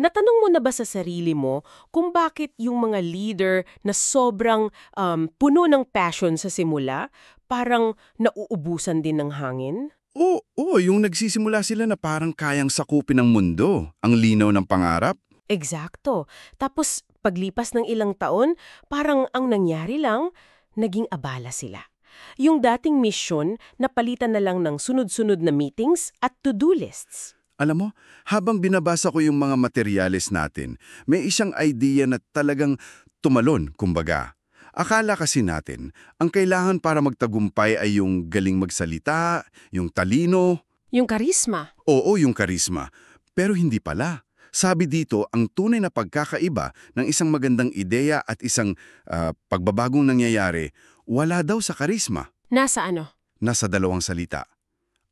Natanong mo na ba sa sarili mo kung bakit yung mga leader na sobrang puno ng passion sa simula, parang nauubusan din ng hangin? Oo, yung nagsisimula sila na parang kayang sakupin ng mundo, ang linaw ng pangarap. Eksakto. Tapos paglipas ng ilang taon, parang ang nangyari lang, naging abala sila. Yung dating mission, napalitan na lang ng sunod-sunod na meetings at to-do lists. Alam mo, habang binabasa ko yung mga materyales natin, may isang idea na talagang tumalon, kumbaga. Akala kasi natin, ang kailangan para magtagumpay ay yung galing magsalita, yung talino, Yung karisma. oo yung karisma. Pero hindi pala. Sabi dito, ang tunay na pagkakaiba ng isang magandang ideya at isang pagbabagong nangyayari, wala daw sa karisma. Nasa ano? Nasa dalawang salita,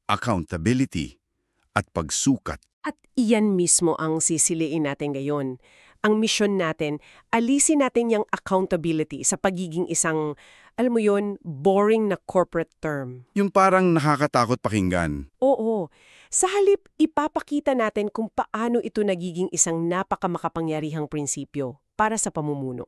accountability at pagsukat. At iyan mismo ang sisiliin natin ngayon. Ang mission natin, alisin natin yung accountability sa pagiging isang, alam mo yon, boring na corporate term. Yung parang nakakatakot pakinggan. Oo. Sa halip, ipapakita natin kung paano ito nagiging isang napakamakapangyarihang prinsipyo para sa pamumuno.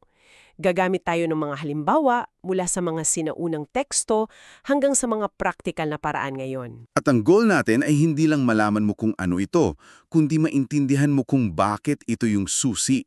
Gagamit tayo ng mga halimbawa mula sa mga sinaunang teksto hanggang sa mga praktikal na paraan ngayon. At ang goal natin ay hindi lang malaman mo kung ano ito, kundi maintindihan mo kung bakit ito yung susi,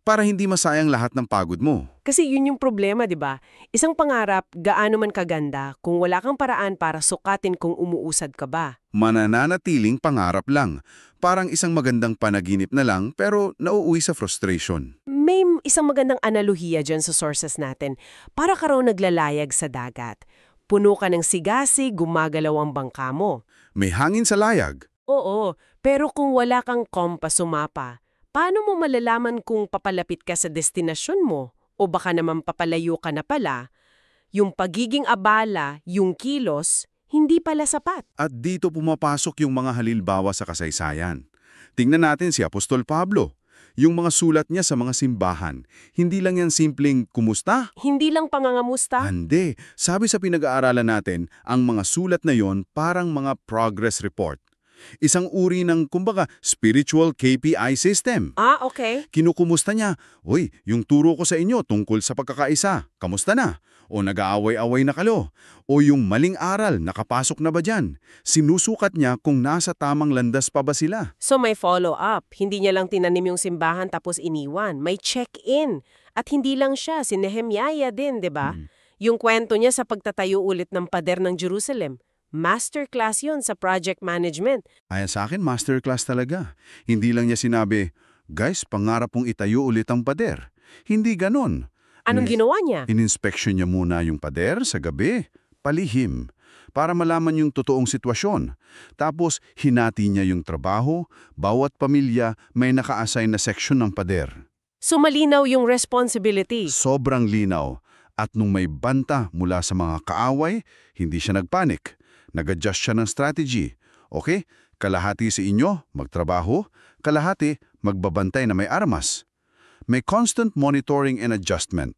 para hindi masayang lahat ng pagod mo. Kasi yun yung problema, di ba? Isang pangarap, gaano man kaganda, kung wala kang paraan para sukatin kung umuusad ka ba. Manananatiling pangarap lang, parang isang magandang panaginip na lang pero nauuwi sa frustration. May isang magandang analohiya dyan sa sources natin. Para ka raw naglalayag sa dagat. Puno ka ng sigasi, gumagalaw ang bangka mo. May hangin sa layag. Oo, pero kung wala kang kompas sumapa, paano mo malalaman kung papalapit ka sa destinasyon mo? O baka naman papalayo ka na pala? Yung pagiging abala, yung kilos, hindi pala sapat. At dito pumapasok yung mga halimbawa sa kasaysayan. Tingnan natin si Apostol Pablo. Yung mga sulat niya sa mga simbahan, hindi lang yan simpleng kumusta? Hindi lang pangangamusta? Hindi. Sabi sa pinag-aaralan natin, ang mga sulat na yon parang mga progress report. Isang uri ng, kumbaga, spiritual KPI system. Ah, okay. Kinukumusta niya, "Uy, yung turo ko sa inyo tungkol sa pagkakaisa, kamusta na? O nag-aaway-away na kayo? O yung maling aral, nakapasok na ba dyan?" Sinusukat niya kung nasa tamang landas pa ba sila. So may follow-up. Hindi niya lang tinanim yung simbahan tapos iniwan. May check-in. At hindi lang siya, si Nehemiah din, di ba? Yung kwento niya sa pagtatayo ulit ng pader ng Jerusalem. Masterclass yun sa project management. Ayan sa akin, masterclass talaga. Hindi lang niya sinabi, "Guys, pangarap pong itayo ulit ang pader." Hindi ganon. Anong ginawa niya? Ininspeksyon niya muna yung pader sa gabi, palihim, para malaman yung totoong sitwasyon. Tapos, hinati niya yung trabaho, bawat pamilya may naka-assign na section ng pader. So malinaw yung responsibility. Sobrang linaw. At nung may banta mula sa mga kaaway, hindi siya nagpanik. Nag-adjust siya ng strategy. Okay, kalahati sa inyo, magtrabaho, kalahati, magbabantay na may armas. May constant monitoring and adjustment.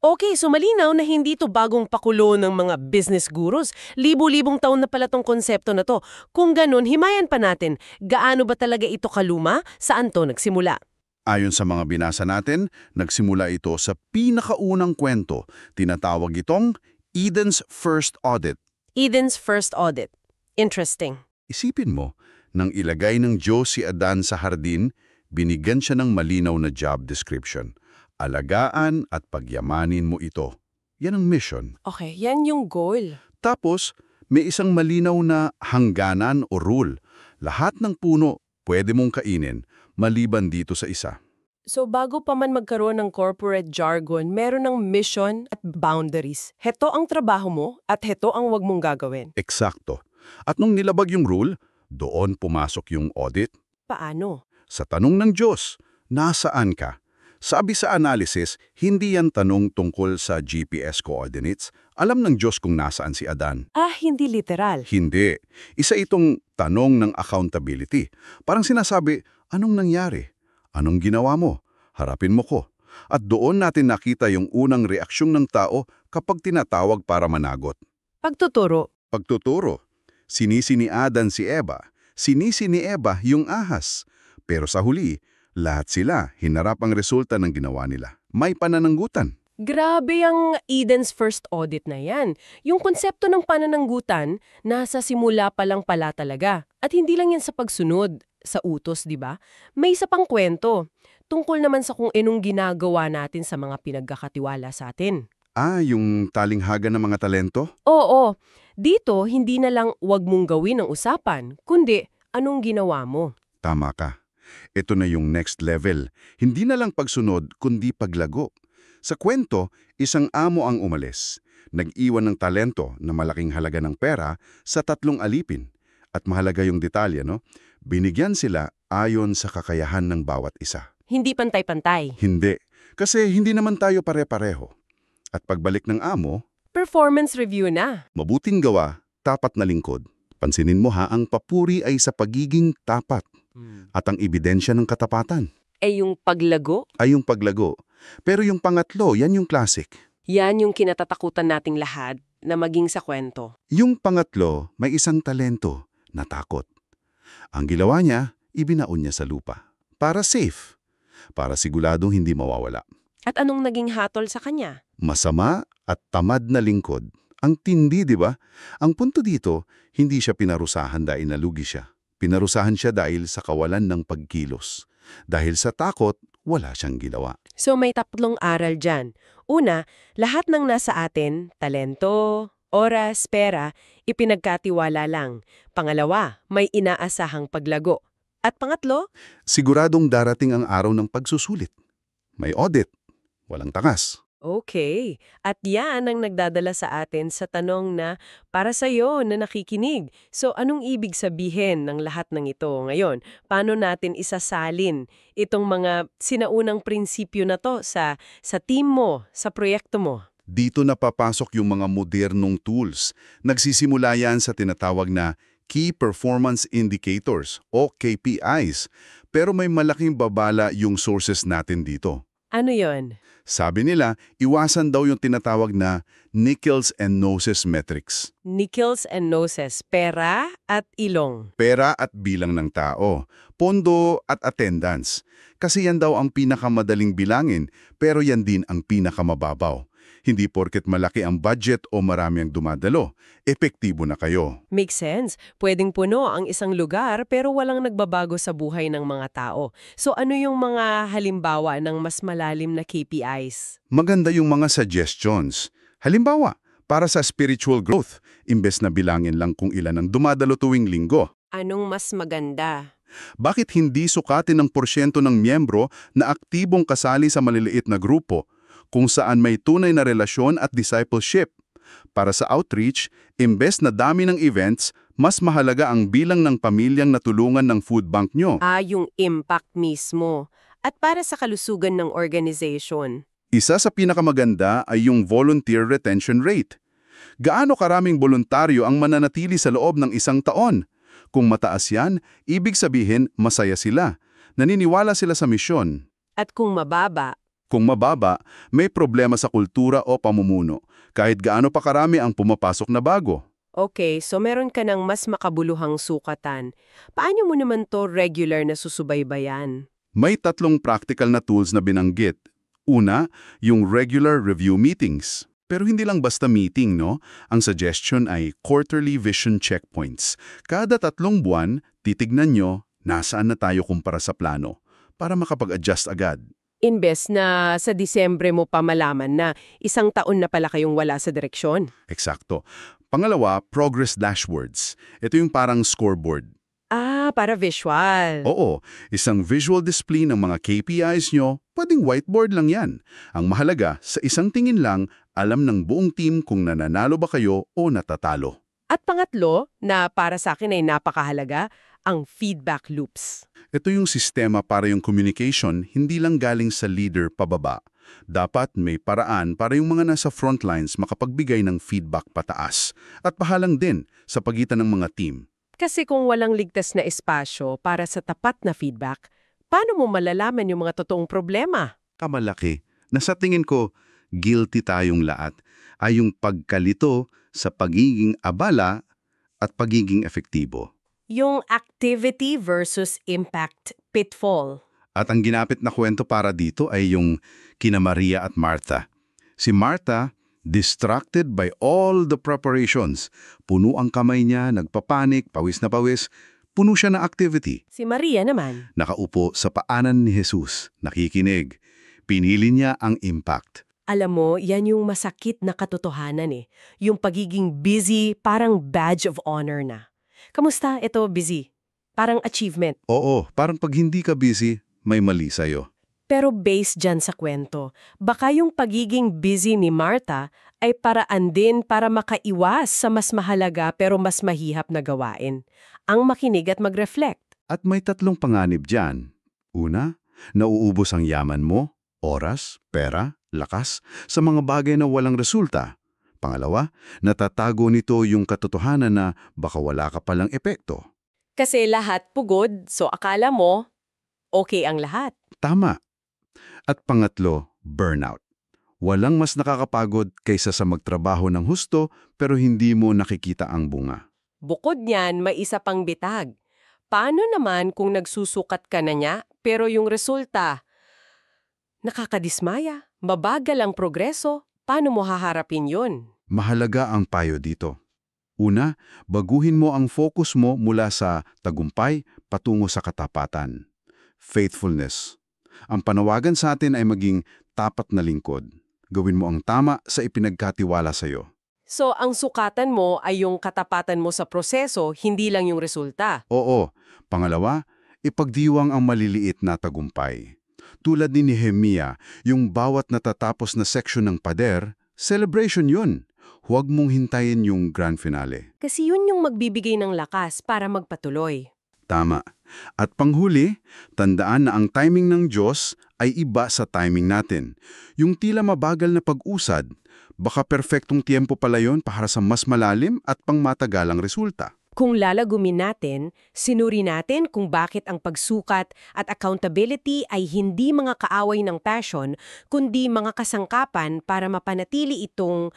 Okay, so malinaw na hindi to bagong pakulo ng mga business gurus. Libo-libong taon na pala tong konsepto na to. Kung ganun, himayan pa natin, gaano ba talaga ito kaluma? Saan to nagsimula? Ayon sa mga binasa natin, nagsimula ito sa pinakaunang kwento. Tinatawag itong Eden's First Audit. Eden's First Audit. Interesting. Isipin mo, nang ilagay ng Diyos si Adan sa hardin, binigyan siya ng malinaw na job description. Alagaan at pagyamanin mo ito. Yan ang mission. Okay, yan yung goal. Tapos, may isang malinaw na hangganan o rule. Lahat ng puno pwede mong kainin, maliban dito sa isa. So bago pa man magkaroon ng corporate jargon, meron ng mission at boundaries. Heto ang trabaho mo at heto ang wag mong gagawin. Eksakto. At nung nilabag yung rule, doon pumasok yung audit. Paano? Sa tanong ng Diyos, nasaan ka? Sabi sa analysis, hindi yan tanong tungkol sa GPS coordinates. Alam ng Diyos kung nasaan si Adan. Ah, hindi literal. Hindi. Isa itong tanong ng accountability. Parang sinasabi, anong nangyari? Anong ginawa mo? Harapin mo ko. At doon natin nakita yung unang reaksyon ng tao kapag tinatawag para managot. Pagtuturo. Pagtuturo. Sinisi ni Adan si Eva. Sinisi ni Eva yung ahas. Pero sa huli, Lahat sila hinarap ang resulta ng ginawa nila. May panananggutan. Grabe ang Eden's first audit na yan. Yung konsepto ng panananggutan, nasa simula pa lang pala talaga. At hindi lang yan sa pagsunod, sa utos, di ba? May isa pang kwento. Tungkol naman sa kung anong ginagawa natin sa mga pinagkakatiwala sa atin. Yung talinghaga ng mga talento? Oo, dito hindi na lang wag mong gawin ang usapan, kundi anong ginawa mo. Tama ka. Ito na yung next level. Hindi na lang pagsunod, kundi paglago. Sa kwento, isang amo ang umalis. Nag-iwan ng talento na malaking halaga ng pera sa 3 alipin. At mahalaga yung detalye, no? Binigyan sila ayon sa kakayahan ng bawat isa. Hindi pantay-pantay. Hindi. Kasi hindi naman tayo pare-pareho. At pagbalik ng amo, Performance review na. mabuting gawa, tapat na lingkod. Pansinin mo ha, ang papuri ay sa pagiging tapat. At ang ebidensya ng katapatan Yung paglago, ay yung paglago. Pero yung pangatlo, yan yung classic. yan yung kinatatakutan nating lahat na maging sa kwento. Yung pangatlo, may isang talento, natakot. Ang ginawa niya, ibinaon niya sa lupa. Para safe. Para siguradong hindi mawawala. At anong naging hatol sa kanya? Masama at tamad na lingkod. Ang tindi, di ba? Ang punto dito, hindi siya pinarusahan dahil nalugi siya. Pinarusahan siya dahil sa kawalan ng pagkilos. Dahil sa takot, wala siyang ginawa. So may 3 aral dyan. Una, lahat ng nasa atin, talento, oras, pera, ipinagkatiwala lang. Pangalawa, may inaasahang paglago. At pangatlo, Siguradong darating ang araw ng pagsusulit. May audit, walang takas. okay. At yan ang nagdadala sa atin sa tanong na para sa'yo na nakikinig. So anong ibig sabihin ng lahat ng ito ngayon? Paano natin isasalin itong mga sinaunang prinsipyo na to sa team mo, sa proyekto mo? Dito napapasok yung mga modernong tools. Nagsisimula yan sa tinatawag na Key Performance Indicators o KPIs. Pero may malaking babala yung sources natin dito. Ano yon? Sabi nila, iwasan daw yung tinatawag na nickels and noses metrics. Nickels and noses, pera at ilong. Pera at bilang ng tao, pondo at attendance. Kasi yan daw ang pinakamadaling bilangin, pero yan din ang pinakamababaw. Hindi porket malaki ang budget o marami ang dumadalo, epektibo na kayo. Makes sense. Pwedeng puno ang isang lugar pero walang nagbabago sa buhay ng mga tao. So ano yung mga halimbawa ng mas malalim na KPIs? Maganda yung mga suggestions. Halimbawa, para sa spiritual growth, imbes na bilangin lang kung ilan ang dumadalo tuwing linggo. Anong mas maganda? Bakit hindi sukatin ng porsyento ng miyembro na aktibong kasali sa maliliit na grupo, kung saan may tunay na relasyon at discipleship? Para sa outreach, imbes na dami ng events, mas mahalaga ang bilang ng pamilyang natulungan ng food bank nyo. Yung impact mismo. At para sa kalusugan ng organization. Isa sa pinakamaganda ay yung volunteer retention rate. Gaano karaming voluntaryo ang mananatili sa loob ng 1 taon? Kung mataas yan, ibig sabihin masaya sila. Naniniwala sila sa misyon. At kung mababa, Kung mababa, may problema sa kultura o pamumuno, kahit gaano pa karami ang pumapasok na bago. okay, so meron ka ng mas makabuluhang sukatan. Paano mo naman to regular na susubaybayan? May 3 practical na tools na binanggit. Una, yung regular review meetings. Pero hindi lang basta meeting, no? Ang suggestion ay quarterly vision checkpoints. Kada 3 buwan, titignan nyo nasaan na tayo kumpara sa plano para makapag-adjust agad. Imbes na sa Disyembre mo pa malaman na 1 taon na pala kayong wala sa direksyon. Eksakto. Pangalawa, progress dashboards. Ito yung parang scoreboard. Para visual. Oo, isang visual display ng mga KPIs nyo, pwedeng whiteboard lang yan. Ang mahalaga, sa isang tingin lang, alam ng buong team kung nananalo ba kayo o natatalo. At pangatlo, na para sa akin ay napakahalaga, ang feedback loops. Ito yung sistema para yung communication hindi lang galing sa leader pababa. Dapat may paraan para yung mga nasa frontlines makapagbigay ng feedback pataas at pahalang din sa pagitan ng mga team. Kasi kung walang ligtas na espasyo para sa tapat na feedback, paano mo malalaman yung mga totoong problema? Kamalaki na sa tingin ko, guilty tayong lahat ay yung pagkalito sa pagiging abala at pagiging efektibo. Yung activity versus impact pitfall. At ang ginapit na kwento para dito ay yung kina Maria at Martha. Si Martha, distracted by all the preparations. Puno ang kamay niya, nagpapanik, pawis na pawis. Puno siya ng activity. Si Maria naman. Nakaupo sa paanan ni Jesus, nakikinig. Pinili niya ang impact. Alam mo, yan yung masakit na katotohanan eh. Yung pagiging busy, parang badge of honor na. Kamusta? Ito, busy. Parang achievement. Oo, parang pag hindi ka busy, may mali sa'yo. Pero based dyan sa kwento, baka yung pagiging busy ni Martha ay paraan din para makaiwas sa mas mahalaga pero mas mahihap na gawain. Ang makinig at mag-reflect. At may tatlong panganib dyan. Una, nauubos ang yaman mo, oras, pera, lakas, sa mga bagay na walang resulta. Pangalawa, natatago nito yung katotohanan na baka wala ka palang epekto. Kasi lahat pugod, so akala mo, okay ang lahat. Tama. At pangatlo, burnout. Walang mas nakakapagod kaysa sa magtrabaho ng husto pero hindi mo nakikita ang bunga. Bukod niyan, may isa pang bitag. Paano naman kung nagsusukat ka na niya pero yung resulta, nakakadismaya, mabagal ang progreso, paano mo haharapin yun? Mahalaga ang payo dito. Una, baguhin mo ang focus mo mula sa tagumpay patungo sa katapatan. Faithfulness. Ang panawagan sa atin ay maging tapat na lingkod. Gawin mo ang tama sa ipinagkatiwala sa'yo. So, ang sukatan mo ay yung katapatan mo sa proseso, hindi lang yung resulta. Oo. Pangalawa, ipagdiwang ang maliliit na tagumpay. Tulad ni Nehemia, yung bawat natatapos na seksyon ng pader, celebration yun. Huwag mong hintayin yung grand finale. Kasi yun yung magbibigay ng lakas para magpatuloy. Tama. At panghuli, tandaan na ang timing ng Diyos ay iba sa timing natin. Yung tila mabagal na pag-usad, baka perpektong tiempo pala yun para sa mas malalim at pangmatagalang resulta. Kung lalagumin natin, sinuri natin kung bakit ang pagsukat at accountability ay hindi mga kaaway ng passion, kundi mga kasangkapan para mapanatili itong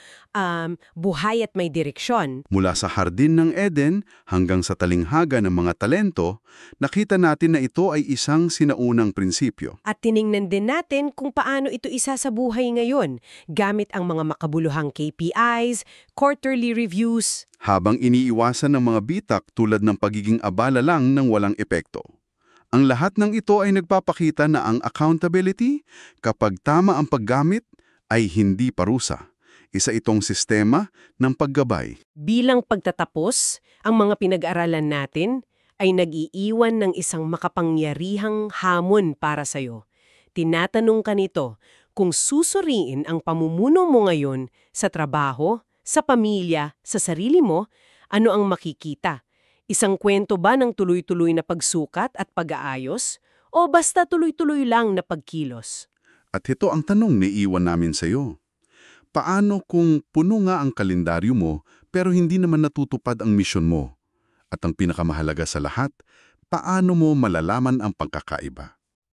buhay at may direksyon. Mula sa hardin ng Eden hanggang sa talinghaga ng mga talento, nakita natin na ito ay isang sinaunang prinsipyo. At tiningnan din natin kung paano ito isa sa buhay ngayon, gamit ang mga makabuluhang KPIs, quarterly reviews. Habang iniiwasan ng mga bitak tulad ng pagiging abala lang ng walang epekto. Ang lahat ng ito ay nagpapakita na ang accountability, kapag tama ang paggamit, ay hindi parusa. Isa itong sistema ng paggabay. Bilang pagtatapos, ang mga pinag-aralan natin ay nag-iiwan ng isang makapangyarihang hamon para sa'yo. Tinatanong ka nito kung susuriin ang pamumuno mo ngayon sa trabaho, sa pamilya, sa sarili mo, ano ang makikita? Isang kwento ba ng tuloy-tuloy na pagsukat at pag-aayos? O basta tuloy-tuloy lang na pagkilos? At ito ang tanong na iwan namin sa iyo. Paano kung puno nga ang kalendaryo mo pero hindi naman natutupad ang misyon mo? At ang pinakamahalaga sa lahat, paano mo malalaman ang pagkakaiba?